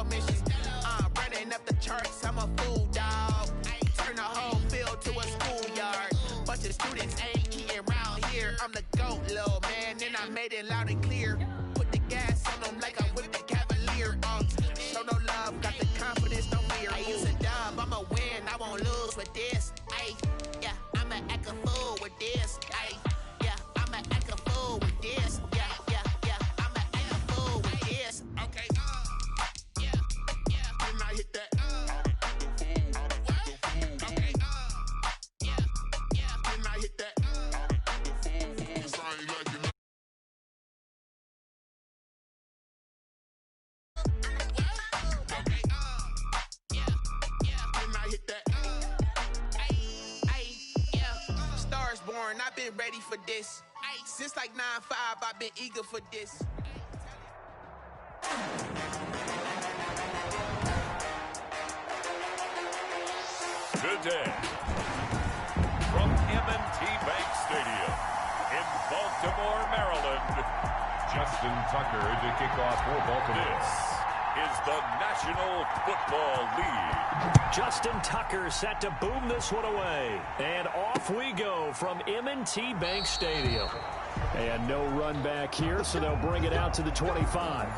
mission. Running up the charts, I'm a fool, dog. Turn the whole field to a schoolyard. Bunch of students ain't eating round here. I'm the GOAT, little man, and I made it loud and clear. Put the gas on them like I'm with the Cavalier. Show no love, got the confidence, no fear. I use a dub, I'ma win, I won't lose with this. Yeah, I'ma act a fool with this. Yeah, I'ma act a fool with this. Yeah, I'ma act a fool with this. Okay, yeah, when I hit that. I've been ready for this. Since like 9-5, I've been eager for this. Good day. From M&T Bank Stadium in Baltimore, Maryland, Justin Tucker to kick off for Baltimore. This is the National Football League. Justin Tucker set to boom this one away. And off we go from M&T Bank Stadium. And no run back here, so they'll bring it out to the 25.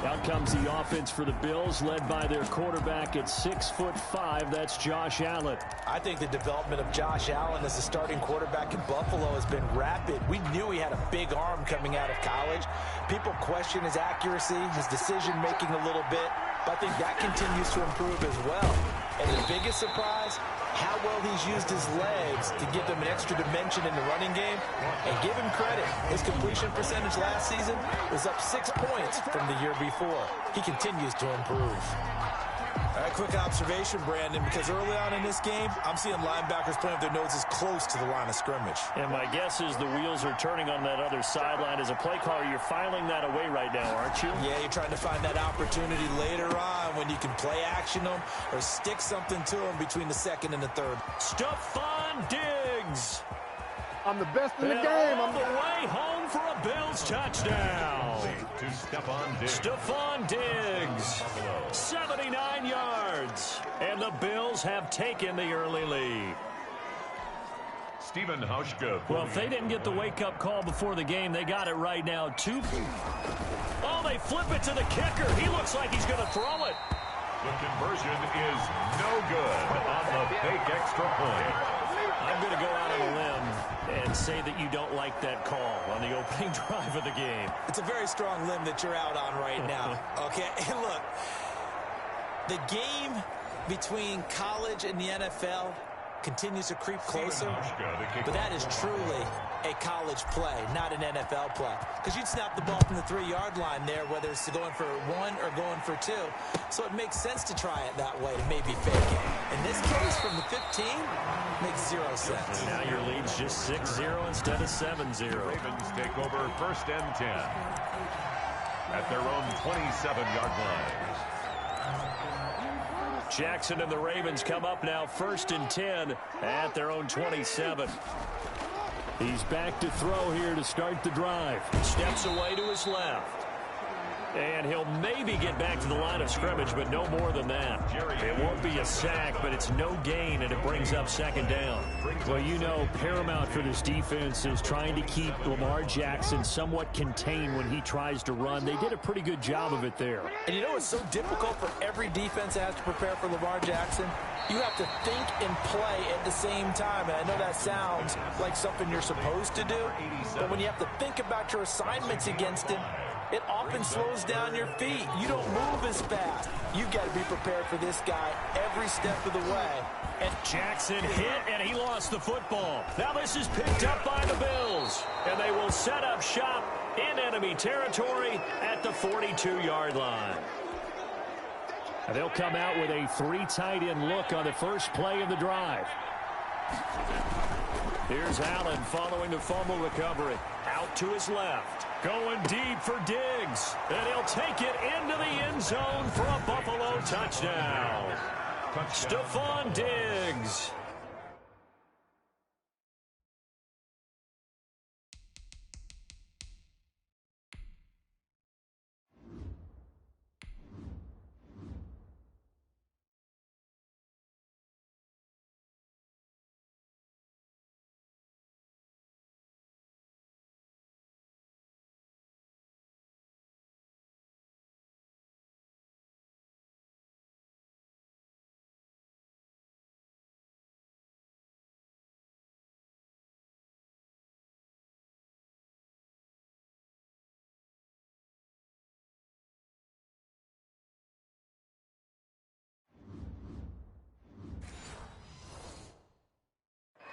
Out comes the offense for the Bills, led by their quarterback at 6'5". That's Josh Allen. I think the development of Josh Allen as the starting quarterback in Buffalo has been rapid. We knew he had a big arm coming out of college. People question his accuracy, his decision-making a little bit, but I think that continues to improve as well. And the biggest surprise, how well he's used his legs to give them an extra dimension in the running game. And give him credit, his completion percentage last season was up 6 points from the year before. He continues to improve. A quick observation, Brandon, because early on in this game, I'm seeing linebackers playing with their noses close to the line of scrimmage. And my guess is the wheels are turning on that other sideline. As a play caller, you're filing that away right now, aren't you? Yeah, you're trying to find that opportunity later on when you can play action them or stick something to them between the second and the third. Stephon Diggs. I'm the best in the game. On the way home for a Bills touchdown. To Stephon Diggs. 79 yards. And the Bills have taken the early lead. Stephen Hauschka. Well, if they didn't get the wake-up call before the game, they got it right now. Oh, they flip it to the kicker. He looks like he's going to throw it. The conversion is no good on the fake extra point. I'm going to go out on a limb and say that you don't like that call on the opening drive of the game. It's a very strong limb that you're out on right now. Okay, and look, the game between college and the NFL continues to creep closer, but that is truly a college play, not an NFL play. Because you'd snap the ball from the 3-yard line there, whether it's going for 1 or going for 2. So it makes sense to try it that way to maybe fake it. In this case, from the 15, makes 0 sense. And now your lead's just 6-0 instead of 7-0. Ravens take over 1st and 10 at their own 27-yard line. Jackson and the Ravens come up now 1st and 10 at their own 27. He's back to throw here to start the drive. Steps away to his left. And he'll maybe get back to the line of scrimmage, but no more than that. It won't be a sack, but it's no gain, and it brings up 2nd down. Well, you know, paramount for this defense is trying to keep Lamar Jackson somewhat contained when he tries to run. They did a pretty good job of it there. And you know it's so difficult for every defense that has to prepare for Lamar Jackson? You have to think and play at the same time. And I know that sounds like something you're supposed to do, but when you have to think about your assignments against him, it often slows down your feet. You don't move as fast. You've got to be prepared for this guy every step of the way. And Jackson hit, and he lost the football. Now this is picked up by the Bills, and they will set up shop in enemy territory at the 42-yard line. And they'll come out with a 3 tight end look on the first play of the drive. Here's Allen following the fumble recovery. Out to his left. Going deep for Diggs. And he'll take it into the end zone for a Buffalo touchdown. Stephon Diggs.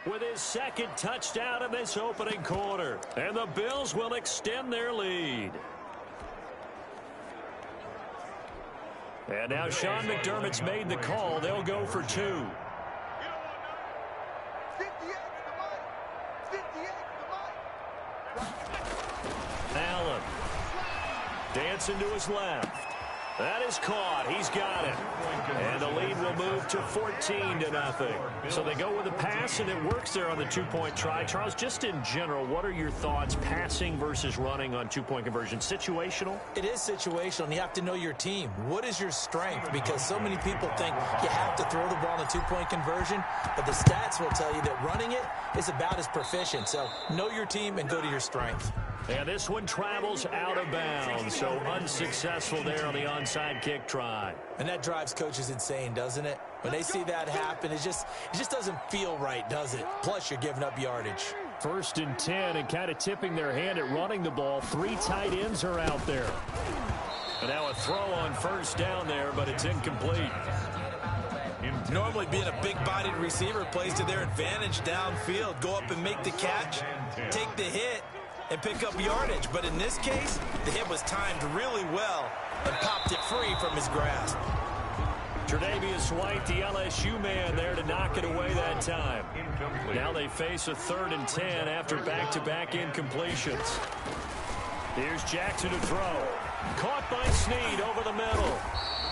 with his second touchdown in this opening quarter. And the Bills will extend their lead. And now Sean McDermott's made the call. They'll go for 2. Allen dancing to his left. That is caught. He's got it. And the lead will move to 14-0. So they go with a pass, and it works there on the two-point try. Charles, just in general, what are your thoughts passing versus running on two-point conversion? Situational? It is situational, and you have to know your team. What is your strength? Because so many people think you have to throw the ball in a two-point conversion, but the stats will tell you that running it is about as proficient. So know your team and go to your strength. And this one travels out of bounds, so unsuccessful there on the onside kick try. And that drives coaches insane, doesn't it? When they see that happen, it just doesn't feel right, does it? Plus, you're giving up yardage. 1st and 10, and kind of tipping their hand at running the ball. 3 tight ends are out there. And now a throw on 1st down there, but it's incomplete. Normally being a big-bodied receiver plays to their advantage downfield. Go up and make the catch, take the hit, and pick up yardage. But in this case, the hit was timed really well and popped it free from his grasp. Tre'Davious White, the LSU man, there to knock it away that time. Now they face a 3rd and 10 after back-to-back incompletions. Here's Jackson to throw. Caught by Snead over the middle.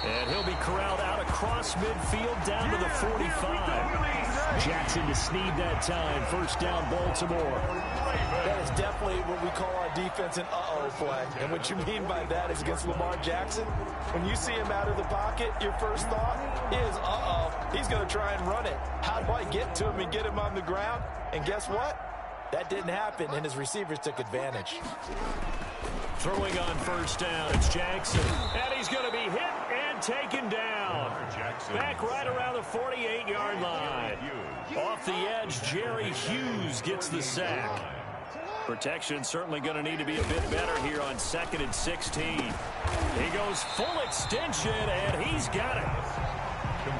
And he'll be corralled out across midfield down to the 45. Jackson to Snead that time. 1st down, Baltimore. That is definitely what we call our defense an uh-oh play. And what you mean by that is against Lamar Jackson, when you see him out of the pocket, your first thought is, uh-oh, he's going to try and run it. How do I get to him and get him on the ground? And guess what? That didn't happen, and his receivers took advantage. Throwing on 1st down, it's Jackson. And he's going to be hit and taken down. Back right around the 48-yard line. Off the edge, Jerry Hughes gets the sack. Protection certainly going to need to be a bit better here on 2nd and 16. He goes full extension, and he's got it.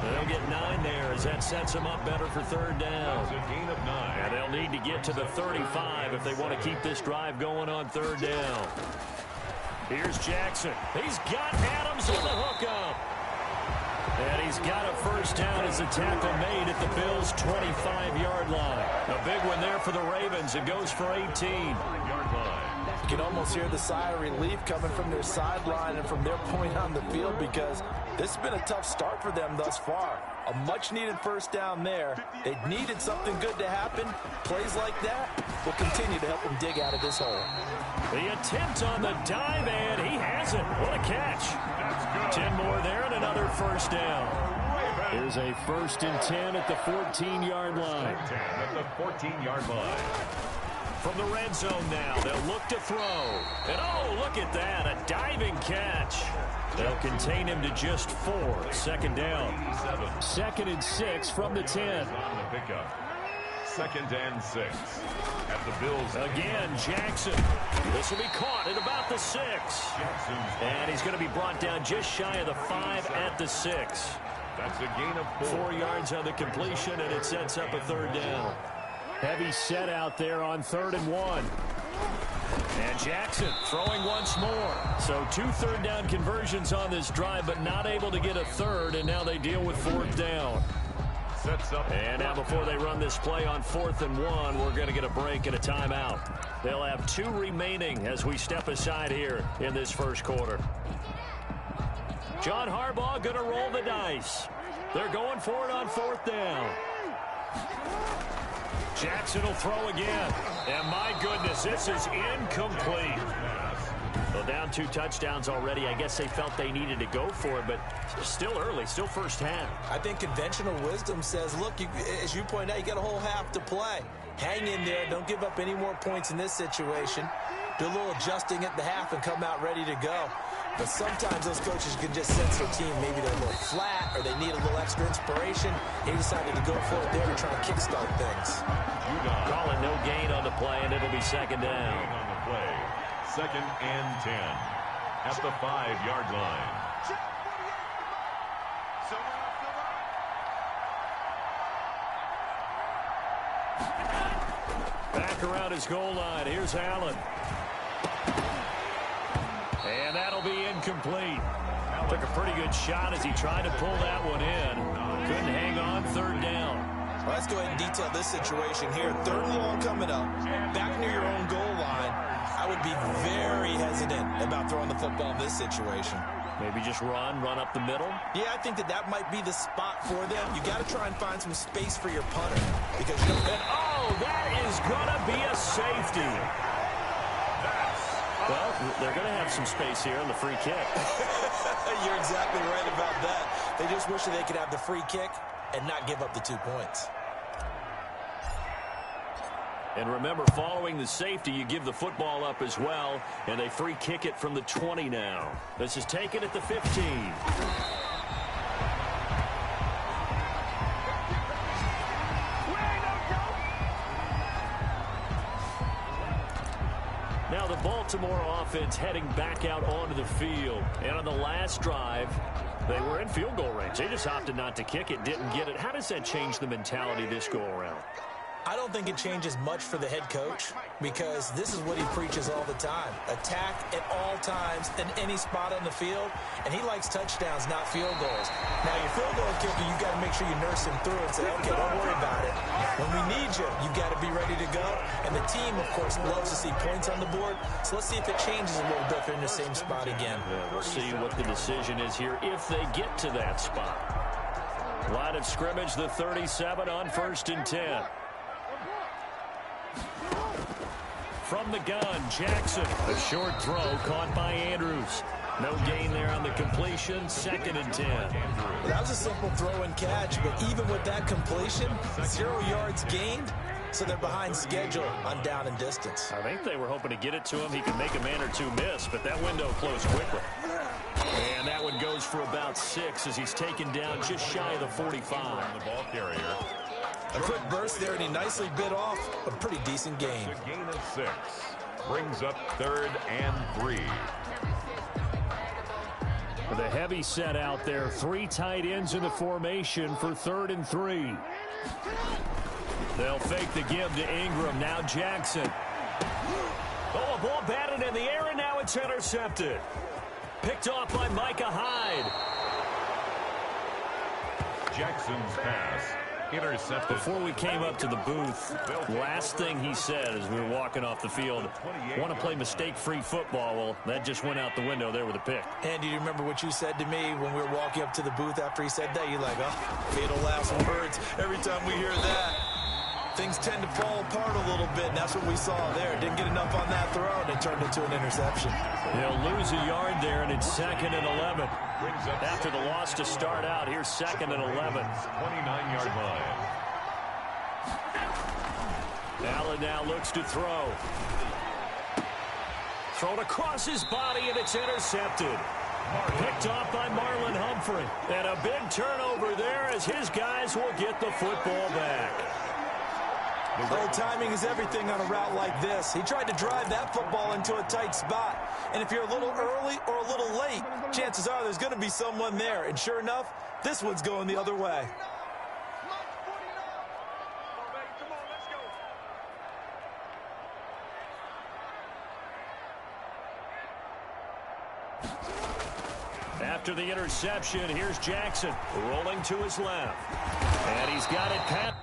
They'll get 9 there as that sets them up better for 3rd down. And they'll need to get to the 35 if they want to keep this drive going on 3rd down. Here's Jackson. He's got Adams on the hookup. And he's got a 1st down as the tackle made at the Bills' 25-yard line. A big one there for the Ravens. It goes for 18. You can almost hear the sigh of relief coming from their sideline and from their point on the field, because this has been a tough start for them thus far. A much-needed 1st down there. They needed something good to happen. Plays like that will continue to help them dig out of this hole. The attempt on the dive, and he has it. What a catch. 10 more there and another 1st down. Here's a 1st and 10 at the 14-yard line. At the 14-yard line. From the red zone now, they'll look to throw. And oh, look at that, a diving catch. They'll contain him to just 4. 2nd down. 2nd and 6 from the 10. 2nd and 6 at the Bills. Again, Jackson. This will be caught at about the 6. And he's going to be brought down just shy of the 5 at the 6. That's a gain of 4 yards on the completion, and it sets up a 3rd down. Heavy set out there on 3rd and 1. And Jackson throwing once more. So 2 3rd down conversions on this drive, but not able to get a 3rd, and now they deal with 4th down. And now before they run this play on 4th and 1, we're going to get a break and a timeout. They'll have 2 remaining as we step aside here in this 1st quarter. John Harbaugh going to roll the dice. They're going for it on 4th down. Jackson will throw again. And my goodness, this is incomplete. Well, down 2 touchdowns already. I guess they felt they needed to go for it, but still early, still 1st half. I think conventional wisdom says, look, as you point out, you got a whole half to play. Hang in there. Don't give up any more points in this situation. Do a little adjusting at the half and come out ready to go. But sometimes those coaches can just sense their team. Maybe they're a little flat or they need a little extra inspiration. He decided to go for it there to try and kickstart things. Calling no gain on the play, and it'll be 2nd down. On the play, 2nd and 10 at the 5-yard line. back around his goal line. Here's Allen. And that'll be incomplete. Took a pretty good shot as he tried to pull that one in. Couldn't hang on. Third down. Well, let's go ahead and detail this situation here. Third and long coming up. Back near your own goal line. I would be very hesitant about throwing the football in this situation. Maybe just run up the middle. Yeah, I think that might be the spot for them. You got to try and find some space for your punter. Because that is going to be a safety. Well, they're going to have some space here on the free kick. You're exactly right about that. They just wish that they could have the free kick and not give up the 2 points. And remember, following the safety, you give the football up as well, and they free kick it from the 20 now. This is taken at the 15. Now the Baltimore offense heading back out onto the field. And on the last drive, they were in field goal range. They just opted not to kick it, didn't get it. How does that change the mentality this go around? I don't think it changes much for the head coach because this is what he preaches all the time. Attack at all times in any spot on the field, and he likes touchdowns, not field goals. Now, your field goal kicker, you got to make sure you nurse him through and say, okay, don't worry about it. When we need you, you got to be ready to go. And the team, of course, loves to see points on the board, so let's see if it changes a little bit if they're in the same spot again. Yeah, we'll see what the decision is here if they get to that spot. Line of scrimmage, the 37 on 1st and 10. From the gun, Jackson. A short throw caught by Andrews. No gain there on the completion. 2nd and 10. Well, that was a simple throw and catch, but even with that completion, 0 yards gained, so they're behind schedule on down and distance. I think they were hoping to get it to him. He could make a man or two miss, but that window closed quickly. And that one goes for about 6 as he's taken down just shy of the 45. The ball carrier. A quick burst there, and he nicely bit off a pretty decent gain. A gain of 6. Brings up 3rd and 3. With a heavy set out there, 3 tight ends in the formation for 3rd and 3. They'll fake the give to Ingram. Now Jackson. Oh, a ball batted in the air, and now it's intercepted. Picked off by Micah Hyde. Jackson's pass. Intercepted. Before we came up to the booth, last thing he said as we were walking off the field, want to play mistake-free football. Well, that just went out the window there with a pick. And do you remember what you said to me when we were walking up to the booth after he said that? You're like, oh, fatal last words. Every time we hear that, things tend to fall apart a little bit, and that's what we saw there. Didn't get enough on that throw, and it turned into an interception. They'll lose a yard there, and it's 2nd and 11. After the loss to start out, here's 2nd and 11. 29-yard line. Allen now looks to throw. Thrown across his body, and it's intercepted. Picked off by Marlon Humphrey. And a big turnover there as his guys will get the football back. Oh, timing is everything on a route like this. He tried to drive that football into a tight spot. And if you're a little early or a little late, chances are there's going to be someone there. And sure enough, this one's going the other way. After the interception, here's Jackson rolling to his left. And he's got it pat.